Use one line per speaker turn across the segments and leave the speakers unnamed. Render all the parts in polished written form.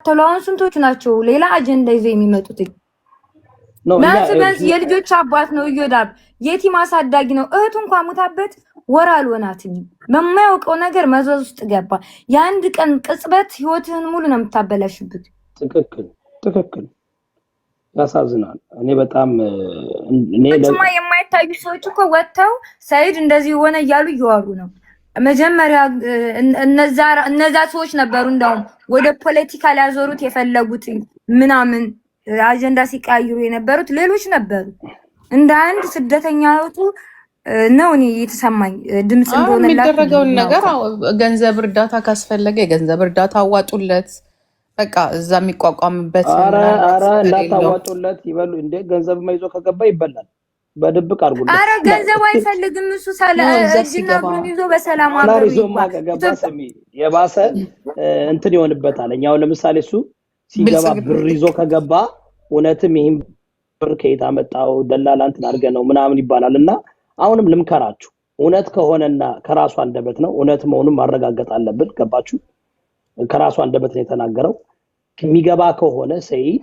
ተላውን ስንቶች ናቸው ሌላ አጀንዳ ይዘው የሚመጡት? ቢያንስ የልጆች አባት ነው እዮዳብ የቲም አሳዳጊ ነው። እህቱ እንኳን ሙታበት ወር አልሆናትም። በማያውቀው ነገር መዘዝ ውስጥ ገባ። የአንድ ቀን ቅጽበት ህይወትህን ሙሉ ነው የምታበላሽበት።
ትክክል ያሳዝናል። እኔ በጣም
የማይታዩ ሰዎች እኮ ወጥተው ሰይድ እንደዚህ ሆነ እያሉ እየዋሉ ነው። መጀመሪያ እነዛ ሰዎች ነበሩ እንደውም ወደ ፖለቲካ ሊያዞሩት የፈለጉት ምናምን አጀንዳ ሲቀያይሩ የነበሩት ሌሎች ነበሩ። እንደ አንድ ስደተኛቱ ነው እኔ የተሰማኝ ድምጽ እንደሆነላት
የሚደረገውን ነገር ገንዘብ እርዳታ ካስፈለገ የገንዘብ እርዳታ አዋጡለት። በቃ እዛ የሚቋቋምበት
አራ እንዳታዋጡለት ይበሉ እንደ ገንዘብ ማይዞ ከገባ ይበላል። በድብቅ አርጉለት።
አረ ገንዘብ አይፈልግም እሱ እጅና እግሩን ይዞ በሰላም አገሩ
ከገባ ሰሚ የባሰ እንትን ይሆንበታል። እኛው ለምሳሌ እሱ ሲገባ ብር ይዞ ከገባ እውነትም ይሄን ብር ከየት አመጣው ደላላ እንትን አድርገ ነው ምናምን ይባላልና አሁንም ልምከራችሁ እውነት ከሆነና ከራሱ አንደበት ነው እውነት መሆኑን ማረጋገጥ አለብን። ገባችሁ? ከራሱ አንደበት ነው የተናገረው። የሚገባ ከሆነ ሰይድ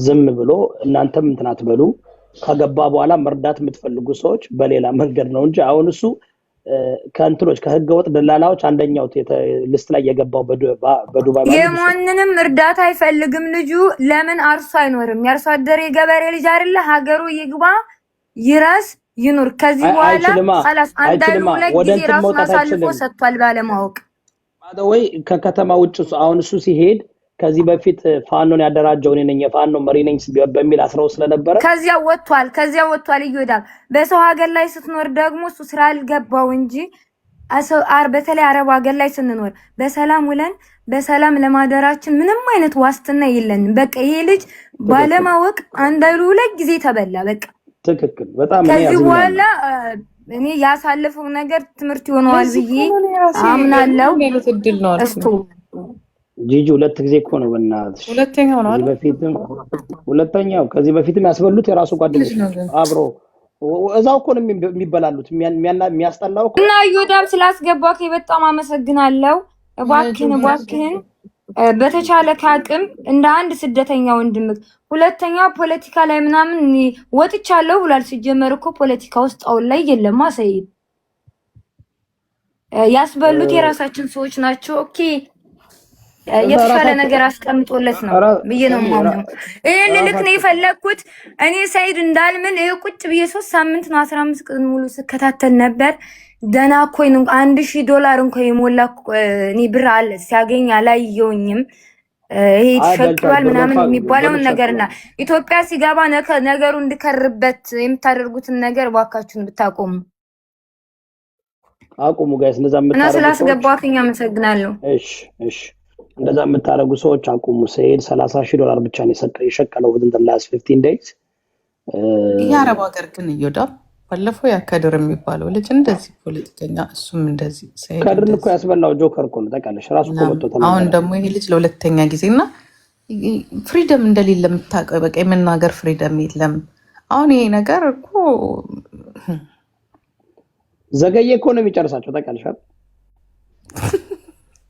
ዝም ብሎ እናንተም እንትን አትበሉ። ከገባ በኋላ መርዳት የምትፈልጉ ሰዎች በሌላ መንገድ ነው እንጂ አሁን እሱ ከእንትኖች ከህገወጥ ደላላዎች አንደኛው ሊስት ላይ የገባው በዱባይ ማለት
የማንንም እርዳታ አይፈልግም። ልጁ ለምን አርሶ አይኖርም? ያርሶ አደር የገበሬ ልጅ አይደለ? ሀገሩ ይግባ ይራስ ይኑር። ከዚህ በኋላ خلاص አንዳንዱ ለጊዜ ራሱ አሳልፎ ሰጥቷል ባለማወቅ
ወይ ከከተማ ውጭ አሁን እሱ ሲሄድ ከዚህ በፊት ፋኖን ያደራጀው እኔ ነኝ የፋኖ መሪ ነኝ በሚል አስረው ስለነበረ
ከዚያ ወጥቷል ይወዳል። በሰው ሀገር ላይ ስትኖር ደግሞ እሱ ስራ አልገባው እንጂ በተለይ አረብ ሀገር ላይ ስንኖር በሰላም ውለን በሰላም ለማደራችን ምንም አይነት ዋስትና የለንም። በቃ ይሄ ልጅ ባለማወቅ አንዳሉ ለጊዜ ተበላ። በቃ
ትክክል በጣም
ከዚህ በኋላ እኔ ያሳለፈው ነገር ትምህርት ይሆነዋል ብዬ አምናለሁ። እስቱ
ጂጂ ሁለት ጊዜ እኮ ነው በእናትሽ
ሁለተኛው ነው
ሁለተኛው ከዚህ በፊትም ያስበሉት የራሱ ጓደኞች አብሮ እዛው እኮ ነው የሚበላሉት የሚያስጠላው
እና ይወዳም ስላስገባክ በጣም አመሰግናለሁ። እባክህን በተቻለ ካቅም እንደ አንድ ስደተኛ ወንድምክ ሁለተኛ ፖለቲካ ላይ ምናምን ወጥቻለሁ ብሏል። ሲጀመር እኮ ፖለቲካ ውስጥ አሁን ላይ የለም። ሰይድ ያስበሉት የራሳችን ሰዎች ናቸው። ኦኬ የተሻለ ነገር አስቀምጦለት ነው ብዬ ነው የማምነው። ይሄን ልክ ነው የፈለኩት እኔ ሰይድ እንዳልምን ቁጭ ብዬ 3 ሳምንት ነው 15 ቀን ሙሉ ስከታተል ነበር። ደና ኮይን $1000 እንኳን የሞላ እኔ ብር አለ ሲያገኝ አላየውኝም። ይሄ ተሸክሯል ምናምን የሚባለውን ነገርና ኢትዮጵያ ሲገባ ነገሩ እንድከርበት የምታደርጉትን ነገር ባካችሁን ብታቆሙ
አቁሙ ጋይስ። እንደዛ
እና ስላስገባክኝ አመሰግናለሁ።
እሺ እንደዛ የምታረጉ ሰዎች አቁሙ። ሰይድ $30,000 ብቻ ነው የሸቀለው within the last 15 days።
የአረብ ሀገር ግን ይወዳል። ባለፈው ያከድር የሚባለው ልጅ እንደዚህ ፖለቲከኛ እሱም እንደዚህ ሰይድ
ከድርን እኮ ያስበላው ጆከር እኮ ነው ታውቃለሽ። ራሱ እኮ መጥቶ ተናገረ።
አሁን ደግሞ ይሄ ልጅ ለሁለተኛ ጊዜና ፍሪደም እንደሌለ የምታውቀው በቃ የመናገር ፍሪደም የለም። አሁን ይሄ ነገር እኮ
ዘገየ እኮ ነው የሚጨርሳቸው ታውቃለሽ።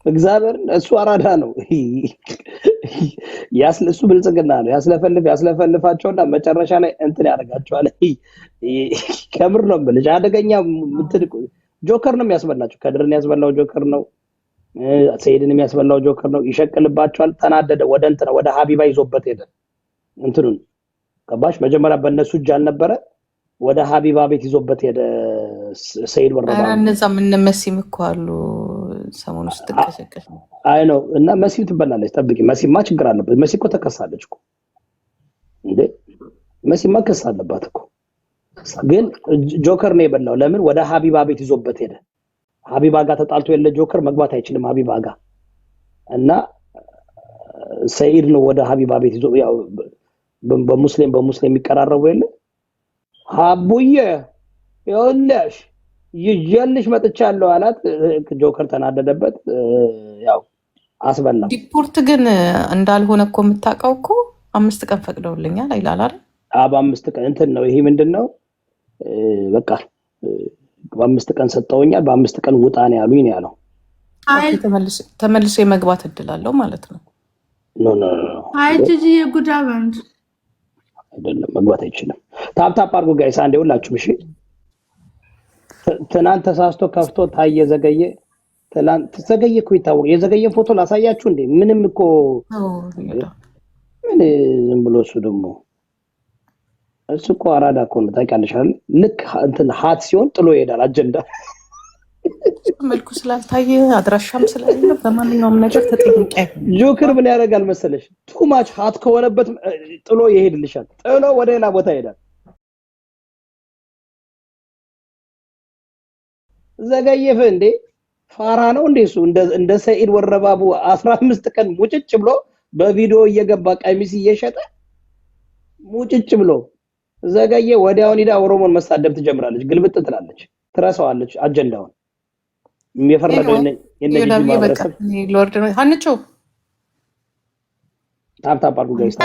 እግዚአብሔር እሱ አራዳ ነው ያስለሱ ብልጽግና ነው ያስለፈልፋቸውና መጨረሻ ላይ እንትን ያደርጋቸዋል። ከምር ነው ብልጭ አደገኛ ጆከር ነው የሚያስበላቸው። ከድርን ያስበላው ጆከር ነው። ሰይድን የሚያስበላው ጆከር ነው። ይሸቅልባቸዋል። ተናደደ። ወደ ሀቢባ ይዞበት ሄደ። እንትኑን ገባሽ? መጀመሪያ በእነሱ እጅ አልነበረ ወደ ሀቢባ ቤት ይዞበት ሄደ። ሰይድ ወረዳ
እነዛ ምን መሲም እኮ አሉ ሰሞኑን ስትከሰከሽ
አይ ነው እና መሲም ትበላለች። ጠብቂ። መሲማ ችግር አለበት። መሲ እኮ ተከሳለች እኮ እንዴ! መሲማ ከሳ አለባት እኮ። ግን ጆከር ነው የበላው። ለምን ወደ ሀቢባ ቤት ይዞበት ሄደ? ሀቢባ ጋር ተጣልቶ የለ ጆከር መግባት አይችልም ሀቢባ ጋር እና ሰይድ ነው ወደ ሀቢባ ቤት ይዞ ያው በሙስሊም የሚቀራረቡ የለ ሀቡዬ ይኸውልሽ ይጀልሽ መጥቻለሁ አላት። ጆከር ተናደደበት። ያው አስበላ።
ዲፖርት ግን እንዳልሆነ እኮ የምታውቀው እኮ 5 ቀን ፈቅደውልኛል አይላል አይደል? 5 ቀን እንትን ነው ይሄ ምንድነው? በቃ በ5 ቀን ሰጠውኛል። በ5 ቀን ውጣ ነው ያሉኝ ነው ያለው። ተመልሶ የመግባት እድል አለው ማለት ነው።
ኖ ኖ
አይ ጂጂ የጉዳ ባንድ
አይደለም፣ መግባት አይችልም። ታፕታፕ አድርጉ ጋይስ አንዴ ሁላችሁም። እሺ ትናንት ተሳስቶ ከፍቶ ታየ ዘገየ። ትናንት ዘገየ እኮ ይታወቅ። የዘገየን ፎቶ ላሳያችሁ እንዴ? ምንም እኮ ምን ዝም ብሎ እሱ እኮ አራዳ እኮ ነው ታውቂያለሽ አይደል? ልክ እንትን ሀት ሲሆን ጥሎ ይሄዳል አጀንዳ
መልኩ ስላልታየ አድራሻም ስለሌለ በማንኛውም ነገር ተጠይቄ
ጆከር ምን ያደርጋል መሰለሽ? ቱማች ሀት ከሆነበት ጥሎ ይሄድልሻል። ጥሎ ወደ ሌላ ቦታ ይሄዳል። ዘገየፈ እንዴ? ፋራ ነው እንዴ እሱ? እንደ ሰኢድ ወረባቡ 15 ቀን ሙጭጭ ብሎ በቪዲዮ እየገባ ቀሚስ እየሸጠ ሙጭጭ ብሎ ዘገየ። ወዲያውን ሄዳ ኦሮሞን መሳደብ ትጀምራለች። ግልብጥ ትላለች፣ ትረሳዋለች አጀንዳውን። የፈረደው የነዚህ ማህበረሰብ
ሎርድ ነው አንቾ
ታፕታፕ አድርጉ ጋይስ።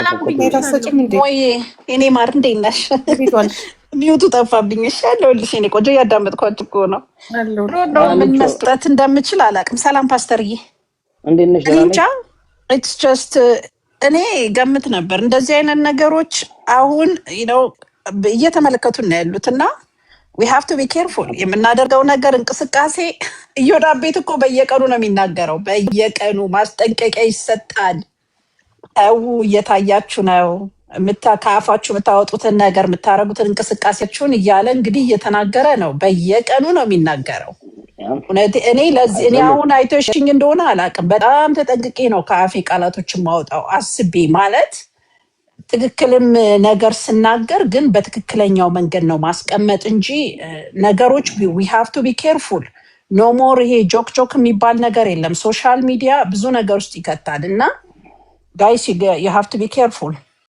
ወይ እኔ ማር እንዴት ነሽ? ሚውቱ ጠፋብኝ። እሺ ያለሁልሽ እኔ ቆንጆ እያዳመጥኳችሁ እኮ ነው። ምን መስጠት እንደምችል አላውቅም። ሰላም ፓስተርዬ፣
እንዴት ነሽ?
እንጃ ኢትስ ጀስት እኔ ገምት ነበር እንደዚህ አይነት ነገሮች አሁን እየተመለከቱ ነው ያሉት እና we have to be careful የምናደርገው ነገር እንቅስቃሴ። እዮዳ ቤት እኮ በየቀኑ ነው የሚናገረው፣ በየቀኑ ማስጠንቀቂያ ይሰጣል። አው እየታያችሁ ነው ከአፋችሁ የምታወጡትን ነገር የምታረጉትን እንቅስቃሴያችሁን እያለ እንግዲህ እየተናገረ ነው። በየቀኑ ነው የሚናገረው። እኔ አሁን አይተሽኝ እንደሆነ አላውቅም፣ በጣም ተጠንቅቄ ነው ከአፌ ቃላቶችን ማውጣው አስቤ ማለት ትክክልም ነገር ስናገር ግን በትክክለኛው መንገድ ነው ማስቀመጥ እንጂ ነገሮች we have to be careful no more ይሄ ጆክ የሚባል ነገር የለም። ሶሻል ሚዲያ ብዙ ነገር ውስጥ ይከታል እና guys you have to be careful